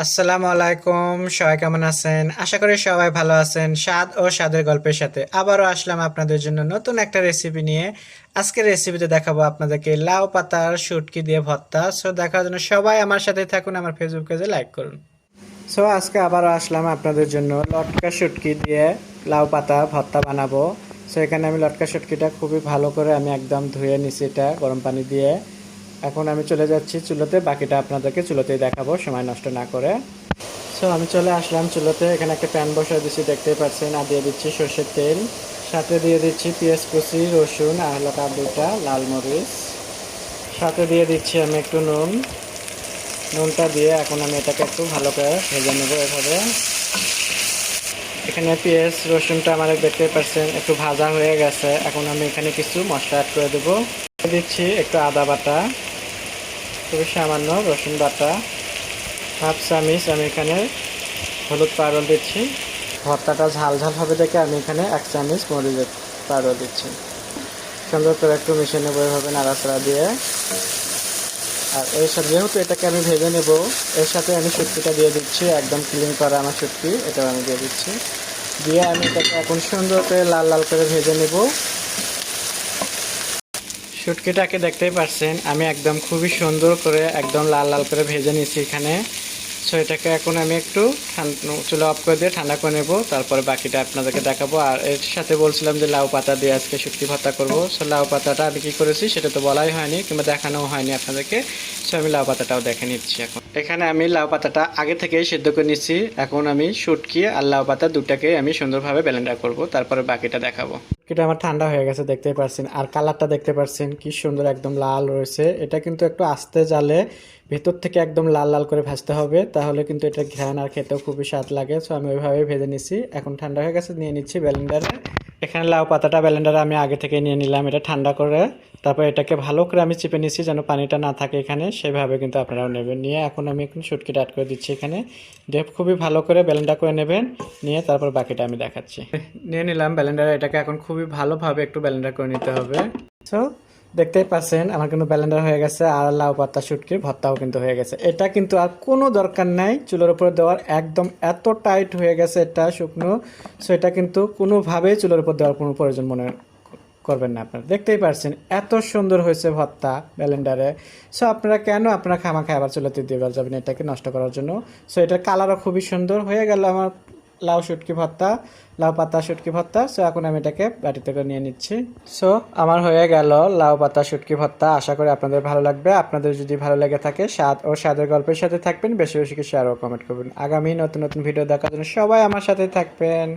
আসসালামু আলাইকুম। সবাই কেমন আছেন? আশা করি সবাই ভালো আছেন। স্বাদ ও স্বাদের গল্পের সাথে আবারও আসলাম আপনাদের জন্য নতুন একটা রেসিপি নিয়ে। আজকের রেসিপিতে দেখাবো আপনাদেরকে লাউ পাতার শুটকি দিয়ে ভর্তা। সো দেখার জন্য সবাই আমার সাথে থাকুন, আমার ফেসবুক পেজে লাইক করুন। সো আজকে আবারও আসলাম আপনাদের জন্য লটকা শুটকি দিয়ে লাউ পাতা ভর্তা বানাবো। সো এখানে আমি লটকা শুটকিটা খুবই ভালো করে আমি একদম ধুয়ে নিছি এটা গরম পানি দিয়ে। এখন আমি চলে যাচ্ছি চুলোতে, বাকিটা আপনাদেরকে চুলোতেই দেখাবো সময় নষ্ট না করে। সো আমি চলে আসলাম চুলোতে, এখানে একটা প্যান বসায় দিচ্ছি দেখতেই পাচ্ছেন, আর দিয়ে দিচ্ছি সর্ষের তেল, সাথে দিয়ে দিচ্ছি পেঁয়াজ কুচি, রসুন আর হালকা দুটা লাল মরিচ, সাথে দিয়ে দিচ্ছি আমি একটু নুনটা দিয়ে এখন আমি এটাকে একটু ভালো করে ভেজে নেবো এভাবে। এখানে পেঁয়াজ রসুনটা আমার দেখতে পাচ্ছেন একটু ভাজা হয়ে গেছে। এখন আমি এখানে কিছু মশলা অ্যাড করে দেবো। দিচ্ছি একটু আদা বাটা, খুবই সামান্য রসুন বাটা, হাফ চামিচ আমি এখানে হলুদ পাউডার দিচ্ছি। ভর্তাটা ঝাল ঝাল হবে দেখে আমি এখানে 1 চামচ মরিচের পাউডার দিচ্ছি। সুন্দর করে একটু মিশিয়ে নেবো এভাবে নাড়াচাড়া দিয়ে। আর এর সাথে যেহেতু এটাকে আমি ভেজে নেব, এর সাথে আমি শুটকিটা দিয়ে দিচ্ছি, একদম ক্লিন করা আমার শুটকি, এটাও আমি দিয়ে দিচ্ছি। দিয়ে আমি এটাকে এখন সুন্দর করে লাল লাল করে ভেজে নেব। শুটকিটাকে দেখতেই পাচ্ছেন আমি একদম খুবই সুন্দর করে একদম লাল লাল করে ভেজে নিয়েছি এখানে। সো এটাকে এখন আমি একটু চুলা অফ করে দিয়ে ঠান্ডা করে নেব, তারপরে বাকিটা আপনাদেরকে দেখাবো। আর এর সাথে বলছিলাম যে লাউ পাতা দিয়ে আজকে শুটকি ভর্তা করব। সো লাউ পাতাটা আমি কী করেছি সেটা তো বলাই হয়নি কিংবা দেখানোও হয়নি আপনাদেরকে। সো আমি লাউ পাতাটাও দেখে নিচ্ছি। এখন এখানে আমি লাউ পাতাটা আগে থেকেই সিদ্ধ করে নিচ্ছি। এখন আমি শুটকি আর লাউ পাতা দুটাকে আমি সুন্দরভাবে ব্লেন্ডার করব, তারপরে বাকিটা দেখাবো। এটা আমার ঠান্ডা হয়ে গেছে দেখতেই পাচ্ছেন, আর কালারটা দেখতে পাচ্ছেন কি সুন্দর একদম লাল রয়েছে। এটা কিন্তু একটু আস্তে জালে ভেতর থেকে একদম লাল লাল করে ভাজতে হবে, তাহলে কিন্তু এটা ঘ্রাণ আর খেতেও খুবই স্বাদ লাগে। সো আমি ওইভাবেই ভেজে নিচ্ছি। এখন ঠান্ডা হয়ে গেছে, নিয়ে নিচ্ছি ব্লেন্ডারে। এখানে লাউ পাতাটা ব্লেন্ডারে আমি আগে থেকে নিয়ে নিলাম এটা ঠান্ডা করে। তারপর এটাকে ভালো করে আমি চেপে নিচ্ছি যেন পানিটা না থাকে এখানে, সেভাবে কিন্তু আপনারাও নেবেন। নিয়ে এখন আমি শুটকিটা অ্যাড করে দিচ্ছি এখানে, দিয়ে খুবই ভালো করে ব্লেন্ডার করে নেবেন। নিয়ে তারপর বাকিটা আমি দেখাচ্ছি। নিয়ে নিলাম ব্লেন্ডারে, এটাকে এখন খুবই ভালোভাবে একটু ব্লেন্ডার করে নিতে হবে। সো দেখতেই পাচ্ছেন আমার কিন্তু ব্লেন্ডার হয়ে গেছে, আর লাউ পাতা শুটকির ভর্তাও কিন্তু হয়ে গেছে। এটা কিন্তু আর কোনো দরকার নাই চুলার উপরে দেওয়ার, একদম এত টাইট হয়ে গেছে এটা শুকনো। সো এটা কিন্তু কোনোভাবেই চুলার উপর দেওয়ার কোনো প্রয়োজন মনে করবেন না। আপনারা দেখতেই পাচ্ছেন এত সুন্দর হয়েছে ভর্তা ব্লেন্ডারে। সো আপনারা খামাখা আবার চুলাতে দিয়ে যাবেন এটাকে নষ্ট করার জন্য। সো এটার কালারও খুবই সুন্দর হয়ে গেল আমার লাউ শুটকি ভর্তা, লাউ পাতা শুটকি ভর্তা। সো এখন আমি এটাকে বাটিতে করে নিয়ে নিচ্ছি। সো আমার হয়ে গেল লাউ পাতা শুটকি ভর্তা। আশা করি আপনাদের ভালো লাগবে। আপনাদের যদি ভালো লেগে থাকে স্বাদ ও স্বাদের গল্পের সাথে থাকবেন, বেশি বেশি শেয়ার ও কমেন্ট করবেন। আগামী নতুন নতুন ভিডিও দেখার জন্য সবাই আমার সাথে থাকবেন।